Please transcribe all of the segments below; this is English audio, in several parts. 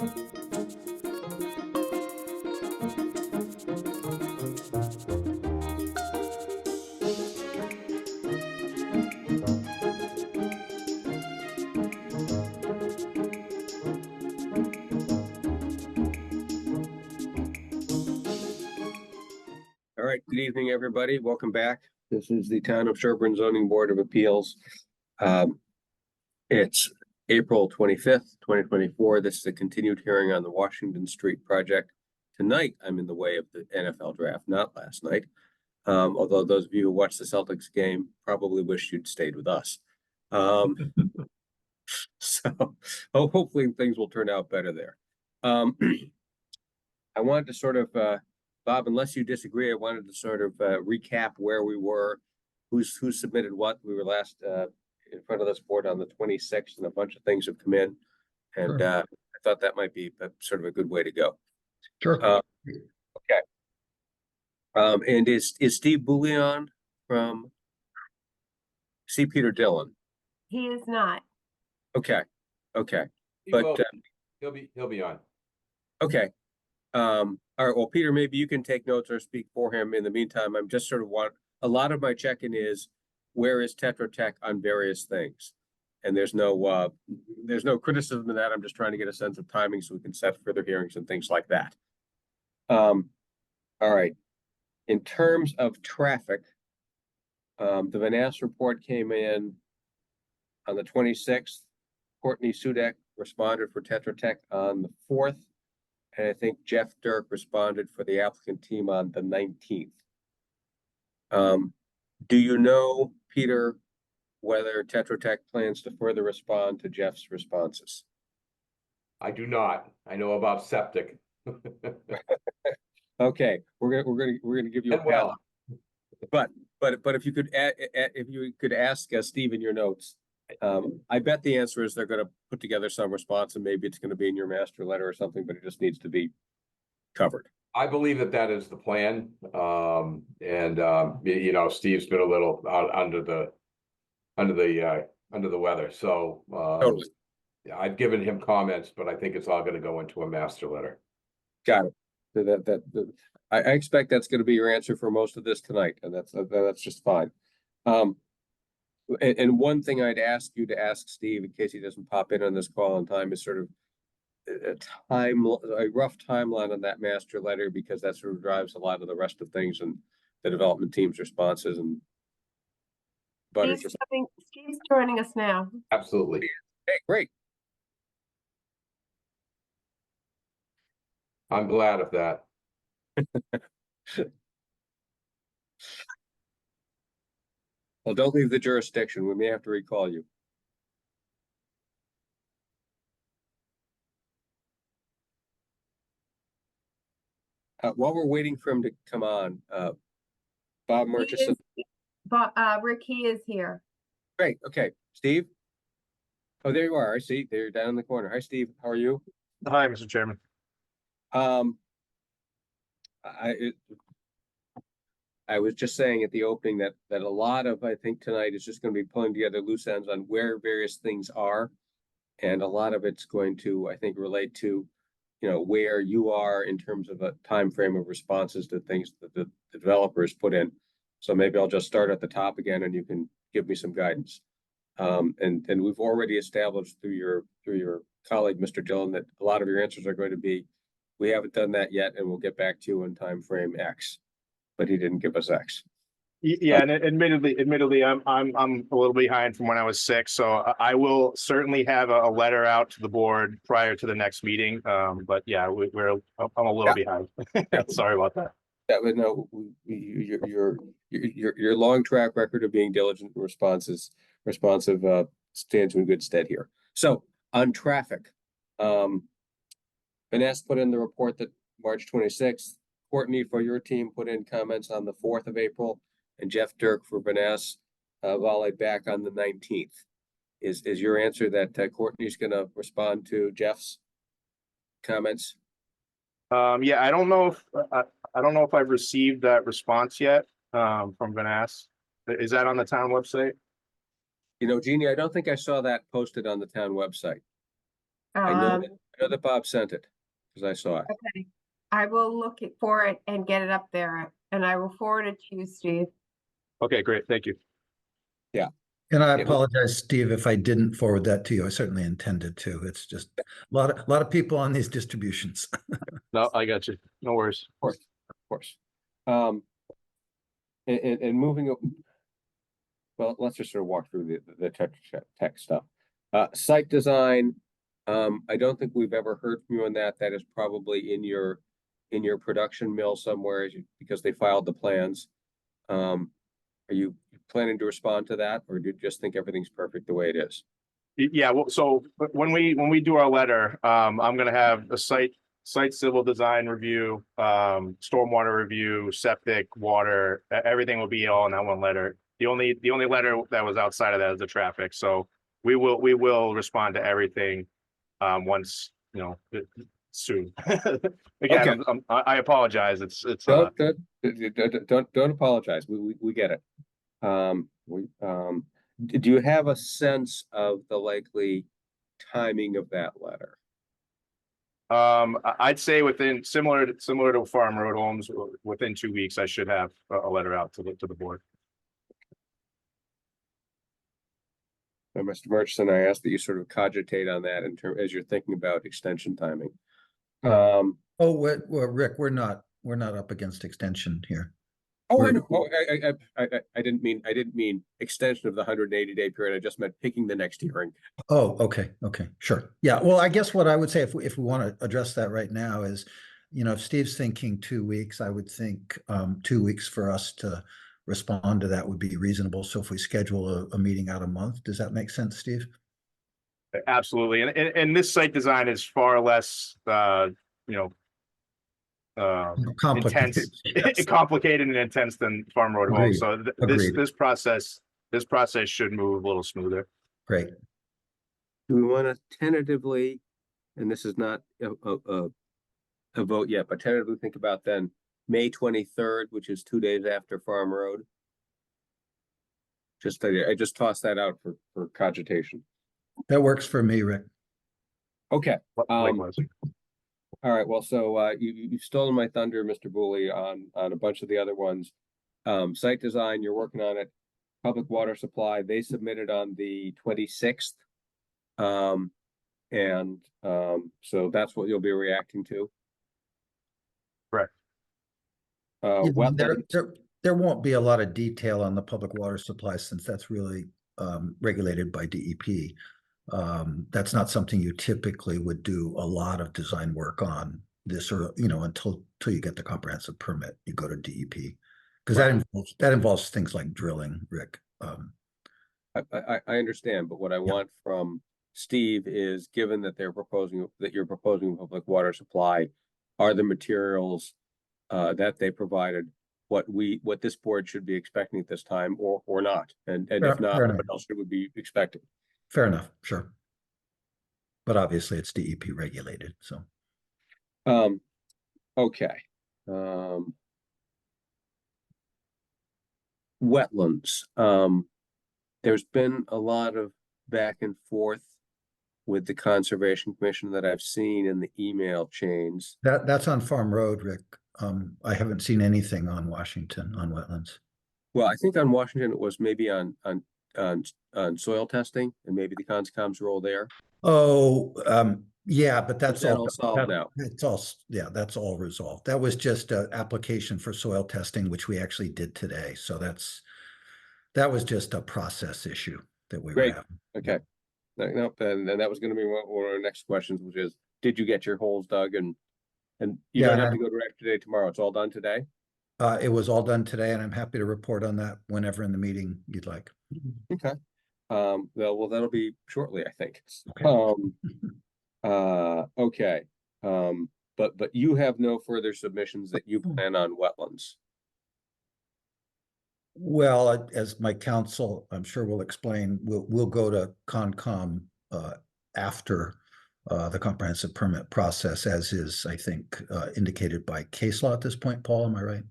All right, good evening, everybody. Welcome back. This is the Town of Sherborn Zoning Board of Appeals. It's April 25th, 2024. This is a continued hearing on the Washington Street project. Tonight, I'm in the way of the NFL draft, not last night. Although those of you who watched the Celtics game probably wish you'd stayed with us. So hopefully things will turn out better there. I wanted to sort of, Bob, unless you disagree, I wanted to sort of recap where we were, who submitted what. We were last in front of this board on the 26th, and a bunch of things have come in, and Sure. I thought that might be sort of a good way to go. Sure. Okay. And is Steve Bouillon from? See Peter Dillon. He is not. Okay. Okay. But he'll be on. Okay. All right. Well, Peter, maybe you can take notes or speak for him. In the meantime, I'm just sort of a lot of my check-in is where is Tetra Tech on various things, and there's no criticism in that. I'm just trying to get a sense of timing so we can set further hearings and things like that. All right. In terms of traffic, the Vanass report came in on the 26th. Courtney Sudek responded for Tetra Tech on the 4th. And I think Jeff Dirk responded for the applicant team on the 19th. Do you know, Peter, whether Tetra Tech plans to further respond to Jeff's responses? I do not. I know about septic. Okay, we're gonna give you a well, but if you could ask Steve in your notes. I bet the answer is they're going to put together some response, and maybe it's going to be in your master letter or something, but it just needs to be covered. I believe that is the plan. You know, Steve's been a little out under the weather, so Totally. I've given him comments, but I think it's all going to go into a master letter. Got it. I expect that's going to be your answer for most of this tonight, and that's just fine. And one thing I'd ask you to ask Steve, in case he doesn't pop in on this call on time, is sort of a rough timeline on that master letter, because that sort of drives a lot of the rest of things and the development team's responses and Steve's joining us now. Absolutely. Hey, great. I'm glad of that. Well, don't leave the jurisdiction. We may have to recall you. While we're waiting for him to come on, Bob Murchison. Ricky is here. Great. Okay, Steve. Oh, there you are. I see. They're down in the corner. Hi, Steve. How are you? Hi, Mr. Chairman. I was just saying at the opening that a lot of, I think tonight is just going to be pulling together loose ends on where various things are. And a lot of it's going to, I think, relate to, you know, where you are in terms of a time frame of responses to things that the developers put in. So maybe I'll just start at the top again, and you can give me some guidance. And we've already established through your colleague, Mr. Dillon, that a lot of your answers are going to be, we haven't done that yet, and we'll get back to you in time frame X. But he didn't give us X. Yeah, and admittedly, I'm a little behind from when I was sick, so I will certainly have a letter out to the board prior to the next meeting. But yeah, I'm a little behind. Sorry about that. That would no, your long track record of being diligent and responsive stands you in good stead here. So on traffic, Vanessa put in the report that March 26th. Courtney, for your team, put in comments on the 4th of April, and Jeff Dirk for Vanessa volleyed back on the 19th. Is your answer that Courtney's going to respond to Jeff's comments? Yeah, I don't know if I've received that response yet from Vanessa. Is that on the town website? You know, Jeannie, I don't think I saw that posted on the town website. I know that I know that Bob sent it, because I saw it. Okay. I will look for it and get it up there, and I will forward it to you, Steve. Okay, great. Thank you. And I Yeah. apologize, Steve, if I didn't forward that to you. I certainly intended to. It's just a lot of people on these distributions. No, I got you. No worries. Of course. And moving, well, let's just sort of walk through the tech stuff. Site design, I don't think we've ever heard from you on that. That is probably in your production mill somewhere because they filed the plans. Are you planning to respond to that, or do you just think everything's perfect the way it is? Yeah, well, so when we do our letter, I'm gonna have a site civil design review, stormwater review, septic, water, everything will be all in that one letter. The only letter that was outside of that is the traffic. So we will respond to everything once, soon. Again, Okay. I apologize. It's Don't apologize. We get it. Do you have a sense of the likely timing of that letter? I'd say within similar to Farm Road Homes, within 2 weeks, I should have a letter out to the board. And Mr. Murchison, I ask that you sort of cogitate on that as you're thinking about extension timing. Oh, well, Rick, we're not up against extension here. I know. I didn't mean extension of the 180-day period. I just meant picking the next hearing. Oh, okay, sure. Yeah, well, I guess what I would say if we want to address that right now is, if Steve's thinking 2 weeks, I would think 2 weeks for us to respond to that would be reasonable. So if we schedule a meeting out a month, does that make sense, Steve? Absolutely, and this site design is far less, Complicated. intense, complicated and intense than Farm Road Home. So this process should move a little smoother. Great. Do we want to tentatively, and this is not a vote yet, but tentatively think about then May 23rd, which is 2 days after Farm Road? I just tossed that out for cogitation. That works for me, Rick. Okay. Likewise. All right. Well, so you've stolen my thunder, Mr. Booley, on a bunch of the other ones. Site design, you're working on it. Public water supply, they submitted on the 26th. So that's what you'll be reacting to. Correct. There won't be a lot of detail on the public water supply since that's really regulated by DEP. That's not something you typically would do a lot of design work on this, or until you get the comprehensive permit, you go to DEP, because that involves things like drilling, Rick. I understand, but what I want from Steve is, given that you're proposing public water supply, are the materials that they provided what this board should be expecting at this time, or not, and if not, what else should we be expecting? Fair enough, sure. But obviously it's DEP regulated, so. Okay. Wetlands. There's been a lot of back and forth with the Conservation Commission that I've seen in the email chains. That's on Farm Road, Rick. I haven't seen anything on Washington on wetlands. Well, I think on Washington it was maybe on soil testing, and maybe the Conscom's role there. Oh, yeah, but that's all solved now. That's all resolved. That was just an application for soil testing, which we actually did today. So that was just a process issue that we were having. Okay. No, and that was going to be one of our next questions, which is, did you get your holes dug? And you don't have to go direct today, tomorrow. It's all done today. It was all done today, and I'm happy to report on that whenever in the meeting you'd like. Okay. Well, that'll be shortly, I think. Okay. Okay. But you have no further submissions that you plan on wetlands. Well, as my counsel, I'm sure will explain, we'll go to Concom after the comprehensive permit process, as is, I think, indicated by case law at this point. Paul, am I right?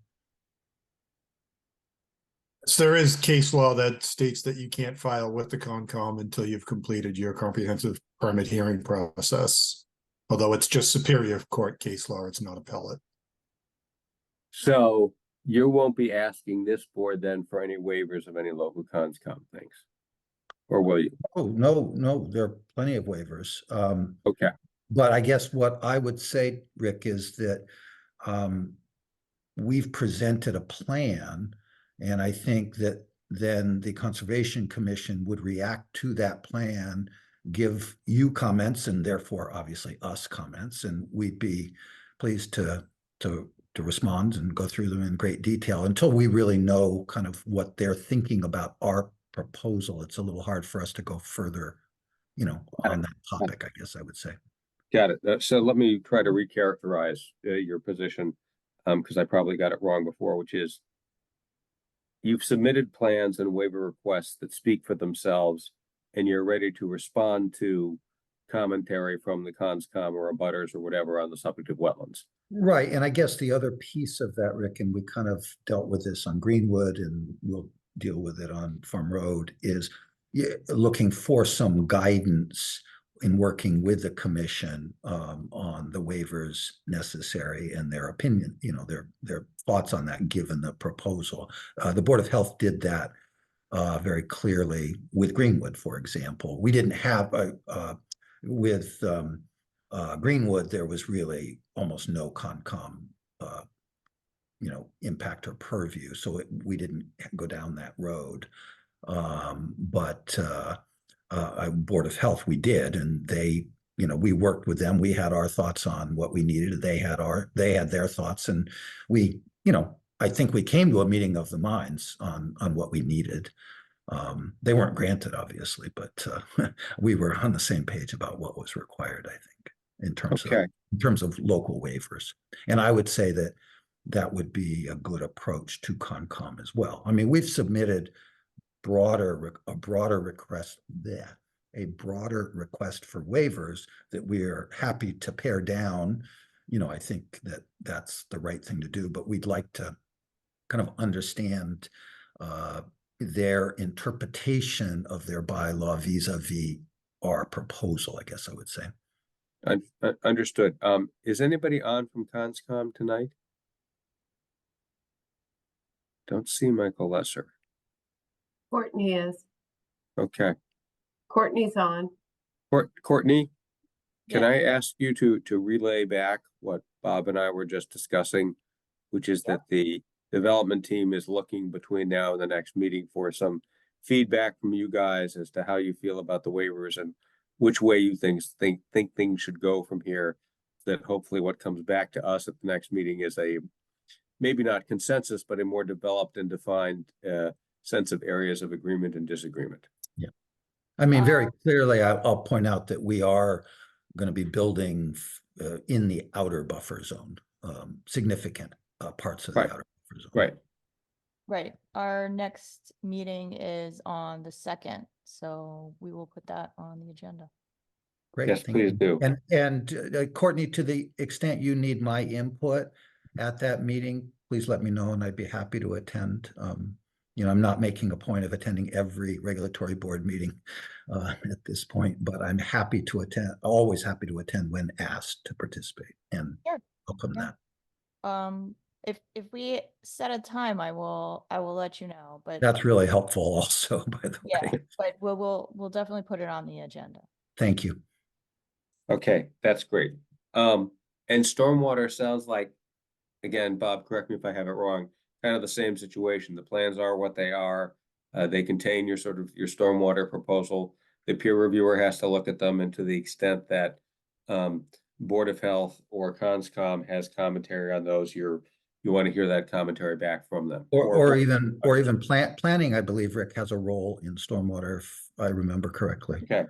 So there is case law that states that you can't file with the Concom until you've completed your comprehensive permit hearing process. Although it's just Superior Court case law, it's not appellate. So you won't be asking this board then for any waivers of any local conscom things? Or will you? Oh, no, there are plenty of waivers. Okay, But I guess what I would say, Rick, is that we've presented a plan, and I think that then the Conservation Commission would react to that plan, give you comments, and therefore obviously us comments, and we'd be pleased to respond and go through them in great detail until we really know kind of what they're thinking about our proposal. It's a little hard for us to go further, on that topic, I guess I would say. got it. So let me try to recharacterize your position, because I probably got it wrong before, which is you've submitted plans and waiver requests that speak for themselves, and you're ready to respond to commentary from the conscom or abutters or whatever on the subject of wetlands. Right, and I guess the other piece of that, Rick, and we kind of dealt with this on Greenwood, and we'll deal with it on Farm Road, is looking for some guidance in working with the commission on the waivers necessary and their opinion, their thoughts on that, given the proposal. The Board of Health did that very clearly with Greenwood, for example. We didn't have with Greenwood, there was really almost no Concom, impact or purview, so we didn't go down that road. But Board of Health, we did, and they, we worked with them. We had our thoughts on what we needed. They had their thoughts, and we, I think we came to a meeting of the minds on what we needed. They weren't granted, obviously, but we were on the same page about what was required, I think, in terms of local waivers. And I would say that would be a good approach to Concom as well. I mean, we've submitted a broader request for waivers that we're happy to pare down. I think that's the right thing to do, but we'd like to kind of understand their interpretation of their bylaw vis-a-vis our proposal, I guess I would say. Understood. Is anybody on from Conscom tonight? Don't see Michael Lesser. Courtney is. Okay. Courtney's on. Courtney, can Yeah. I ask you to relay back what Bob and I were just discussing, which is that the development team is looking between now and the next meeting for some feedback from you guys as to how you feel about the waivers and which way you think things should go from here, that hopefully what comes back to us at the next meeting is a maybe not consensus, but a more developed and defined sense of areas of agreement and disagreement. Yeah. I mean, very clearly, I'll point out that we are going to be building in the outer buffer zone, significant parts of the outer buffer zone. Right. Right. Our next meeting is on the 2nd, so we will put that on the agenda. Great. Yes, thank please you. do. And Courtney, to the extent you need my input at that meeting, please let me know and I'd be happy to attend. I'm not making a point of attending every regulatory board meeting at this point, but I'm happy to attend, always happy to attend when asked to participate, and Sure. welcome Yeah. that. If we set a time, I will let you know, but That's really helpful also, by the yeah, way. but we'll definitely put it on the agenda. Thank you. Okay, that's great. And stormwater sounds like, again, Bob, correct me if I have it wrong, kind of the same situation. The plans are what they are. They contain your stormwater proposal. The peer reviewer has to look at them, and to the extent that Board of Health or Conscom has commentary on those, you want to hear that commentary back from them. Or even planning, I believe, Rick, has a role in stormwater, if I remember correctly. Okay.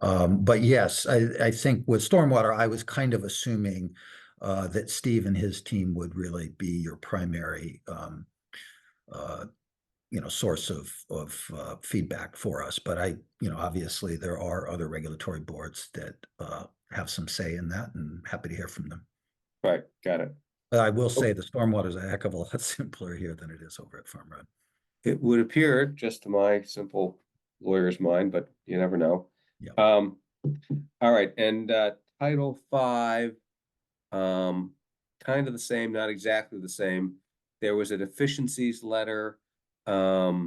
But yes, I think with stormwater, I was kind of assuming that Steve and his team would really be your primary source of feedback for us. But obviously there are other regulatory boards that have some say in that, and happy to hear from them. Right, got it. But I will say the stormwater is a heck of a lot simpler here than it is over at Farm Road. It would appear, just to my simple lawyer's mind, but you never know. Yeah. All right, and Title V, kind of the same, not exactly the same. There was a deficiencies letter. You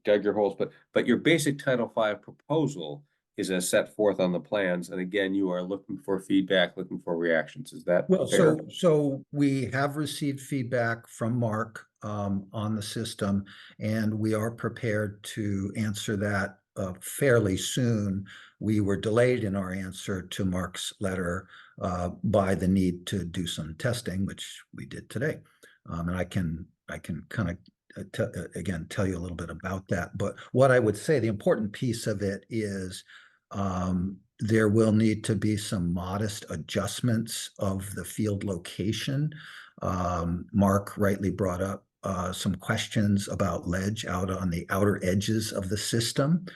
dug your holes, but your basic Title V proposal is as set forth on the plans. And again, you are looking for feedback, looking for reactions. Is that Well, fair? so we have received feedback from Mark on the system, and we are prepared to answer that fairly soon. We were delayed in our answer to Mark's letter by the need to do some testing, which we did today. And I can kind of again tell you a little bit about that. But what I would say, the important piece of it is there will need to be some modest adjustments of the field location. Mark rightly brought up some questions about ledge out on the outer edges of the system.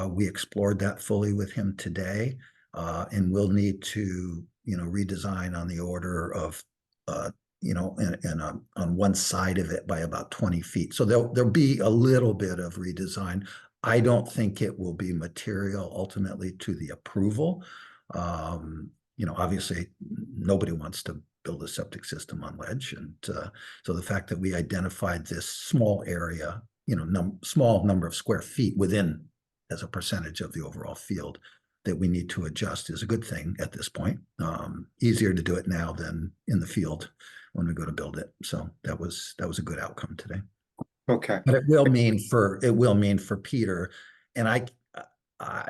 We explored that fully with him today, and we'll need to, redesign on the order of, on one side of it by about 20 feet. So there'll be a little bit of redesign. I don't think it will be material ultimately to the approval. Obviously nobody wants to build a septic system on ledge. And so the fact that we identified this small area, small number of square feet within as a percentage of the overall field that we need to adjust is a good thing at this point. Easier to do it now than in the field when we go to build it. So that was a good outcome today. Okay. But it will mean for Peter, and I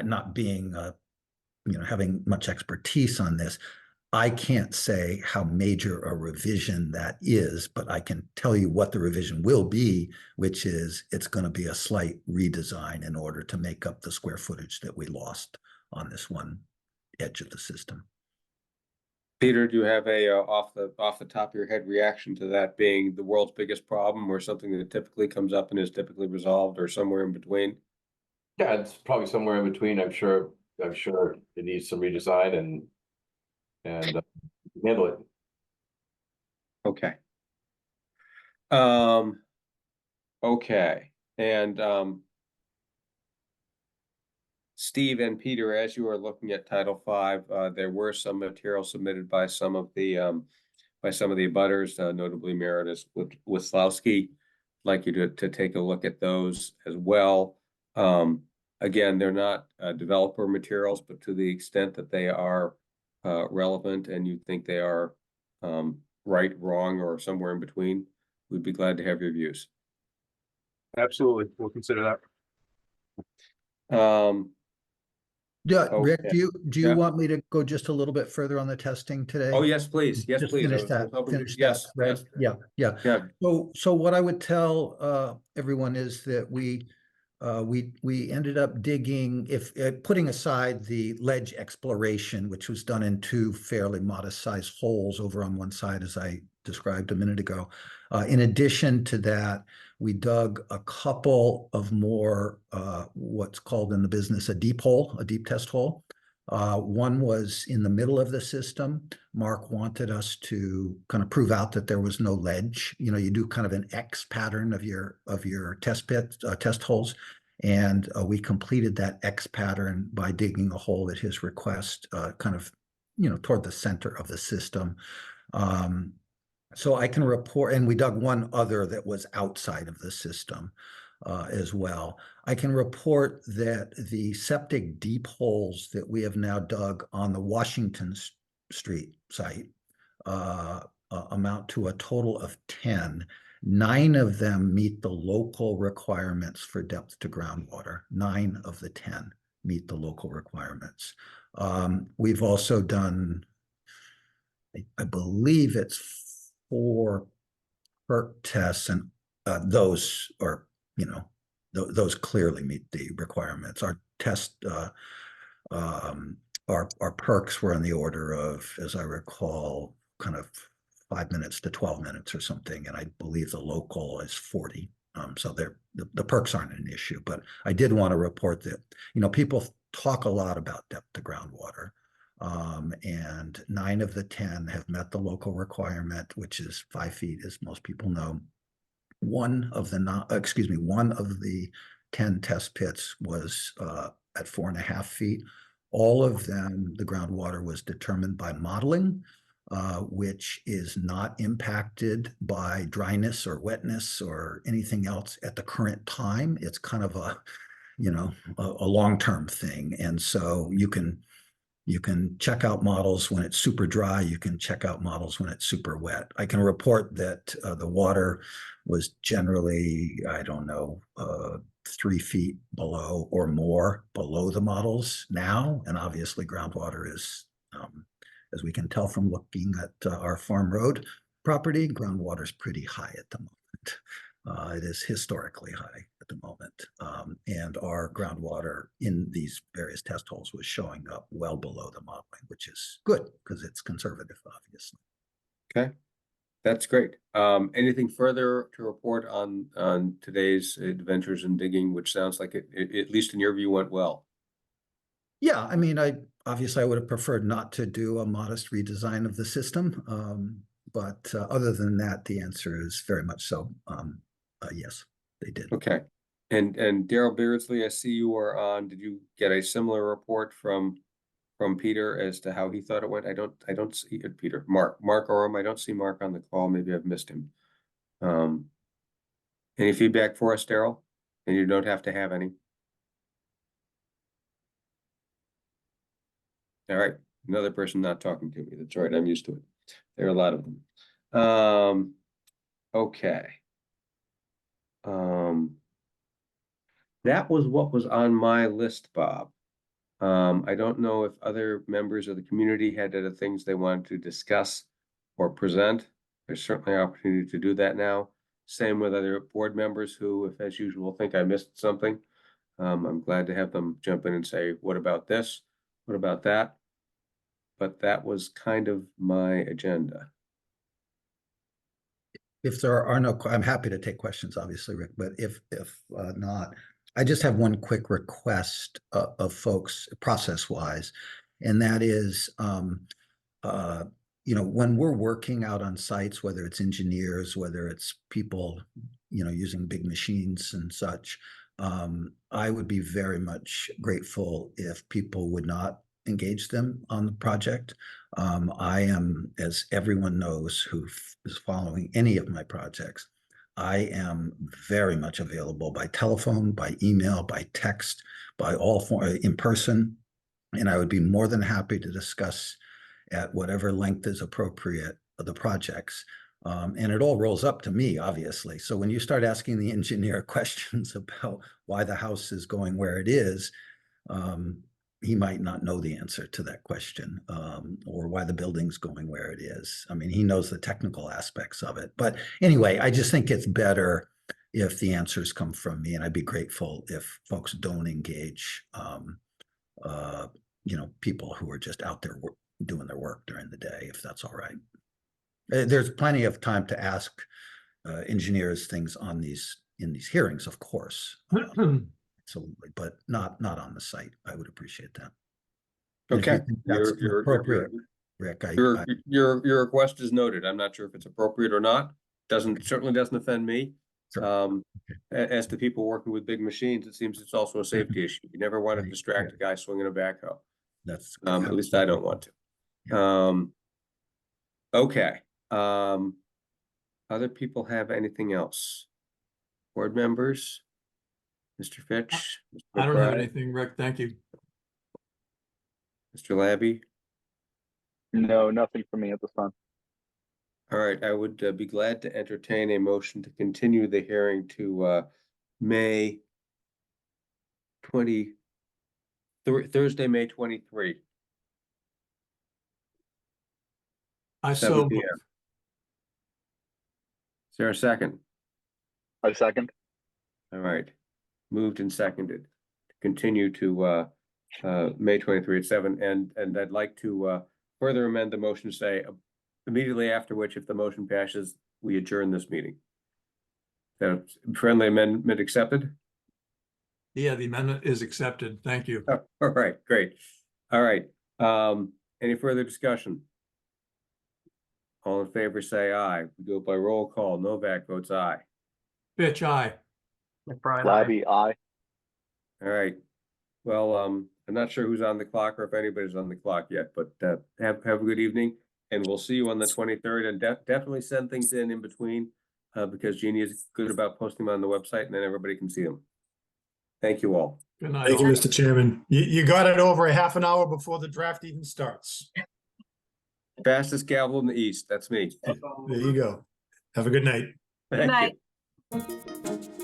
not being having much expertise on this, I can't say how major a revision that is, but I can tell you what the revision will be, which is it's going to be a slight redesign in order to make up the square footage that we lost on this one edge of the system. Peter, do you have a off the top of your head reaction to that being the world's biggest problem, or something that typically comes up and is typically resolved, or somewhere in between? Yeah, it's probably somewhere in between. I'm sure it needs some redesign and handle it. Okay. Okay. And Steve and Peter, as you are looking at Title V, there were some material submitted by some of the abutters, notably Meredith Wislowski. I'd like you to take a look at those as well. Again, they're not developer materials, but to the extent that they are relevant and you think they are right, wrong, or somewhere in between, we'd be glad to have your views. Absolutely. We'll consider that. Yeah, Rick, Okay. do you Yeah. want me to go just a little bit further on the testing today? Oh, yes, please. Yes, Just please. finish that. Yes, Right? yes. Yeah. Yeah. So what I would tell everyone is that we ended up digging, putting aside the ledge exploration, which was done in two fairly modest sized holes over on one side, as I described a minute ago. In addition to that, we dug a couple of more what's called in the business a deep test hole. One was in the middle of the system. Mark wanted us to kind of prove out that there was no ledge. You do kind of an X pattern of your test holes. And we completed that X pattern by digging a hole at his request, kind of, toward the center of the system. So I can report, and we dug one other that was outside of the system as well. I can report that the septic deep holes that we have now dug on the Washington Street site amount to a total of 10. 9 of them meet the local requirements for depth to groundwater. 9 of the 10 meet the local requirements. We've also done, I believe it's 4 PERC tests, and those are, those clearly meet the requirements. Our test, our PERCs were on the order of, as I recall, kind of 5 minutes to 12 minutes or something, and I believe the local is 40. So the PERCs aren't an issue, but I did want to report that, people talk a lot about depth to groundwater. And 9 of the 10 have met the local requirement, which is 5 feet, as most people know. One of the 10 test pits was at 4.5 feet. all of them, the groundwater was determined by modeling, which is not impacted by dryness or wetness or anything else at the current time. It's kind of a, you know, a long-term thing. And so you can check out models when it's super dry. You can check out models when it's super wet. I can report that the water was generally, I don't know, 3 feet below or more below the models now. And obviously groundwater is, as we can tell from looking at our Farm Road property, groundwater is pretty high at the moment. It is historically high at the moment. And our groundwater in these various test holes was showing up well below the modeling, which is good because it's conservative, obviously. Okay, that's great. Anything further to report on today's adventures in digging, which sounds like it, at least in your view, went well? Yeah, I mean, I would have preferred not to do a modest redesign of the system. But other than that, the answer is very much so. Yes, they did. Okay. And Daryl Beardsley, I see you are on. Did you get a similar report from Peter as to how he thought it went? I don't see it, Peter. Mark Oram. I don't see Mark on the call. Maybe I've missed him. Any feedback for us, Daryl? And you don't have to have any. All right, another person not talking to me. That's right. I'm used to it. There are a lot of them. Okay. That was what was on my list, Bob. I don't know if other members of the community had other things they wanted to discuss or present. There's certainly an opportunity to do that now. Same with other board members who, if as usual, think I missed something. I'm glad to have them jump in and say, what about this? What about that? But that was kind of my agenda. If there are no, I'm happy to take questions, obviously, Rick, but if not, I just have one quick request of folks process-wise, and that is, you know, when we're working out on sites, whether it's engineers, whether it's people, you know, using big machines and such, I would be very much grateful if people would not engage them on the project. I am, as everyone knows who is following any of my projects, I am very much available by telephone, by email, by text, by all form, in person, and I would be more than happy to discuss at whatever length is appropriate of the projects. And it all rolls up to me, obviously. So when you start asking the engineer questions about why the house is going where it is, he might not know the answer to that question, or why the building's going where it is. I mean, he knows the technical aspects of it. But anyway, I just think it's better if the answers come from me, and I'd be grateful if folks don't engage, you know, people who are just out there doing their work during the day, if that's all right. There's plenty of time to ask engineers things on in these hearings, of course. Absolutely, but not on the site. I would appreciate that. Okay, That's appropriate, Rick. Your request is noted. I'm not sure if it's appropriate or not. Certainly doesn't offend me. Sure. As to people working with big machines, it seems it's also a safety issue. You never want to distract a guy swinging a backhoe. That's at least I don't want to. Okay. Other people have anything else? Board members? Mr. Fitch? Mr. I don't have McBride, anything, Rick. Thank you. Mr. Labby? No, nothing for me at this time. All right, I would be glad to entertain a motion to continue the hearing to May 20, Thursday, May 23. I 7 so p.m. Is there a second? I second. All right, moved and seconded to continue to May 23 at 7, and I'd like to further amend the motion to say immediately after which, if the motion passes, we adjourn this meeting. Friendly amendment accepted? yeah, the amendment is accepted. Thank you. All right, great. All right. Any further discussion? All in favor, say aye. We do it by roll call. Novak votes aye. Fitch, aye. Labby, aye. All right. Well, I'm not sure who's on the clock or if anybody's on the clock yet, but have a good evening. And we'll see you on the 23rd, and definitely send things in between because Jeannie is good about posting them on the website and then everybody can see them. Thank you all. Good night. Thank you, all. Mr. Chairman. You got it over a half an hour before the draft even starts. Fastest gavel in the East. That's me. There you go. Have a good night. Good Thank you. night.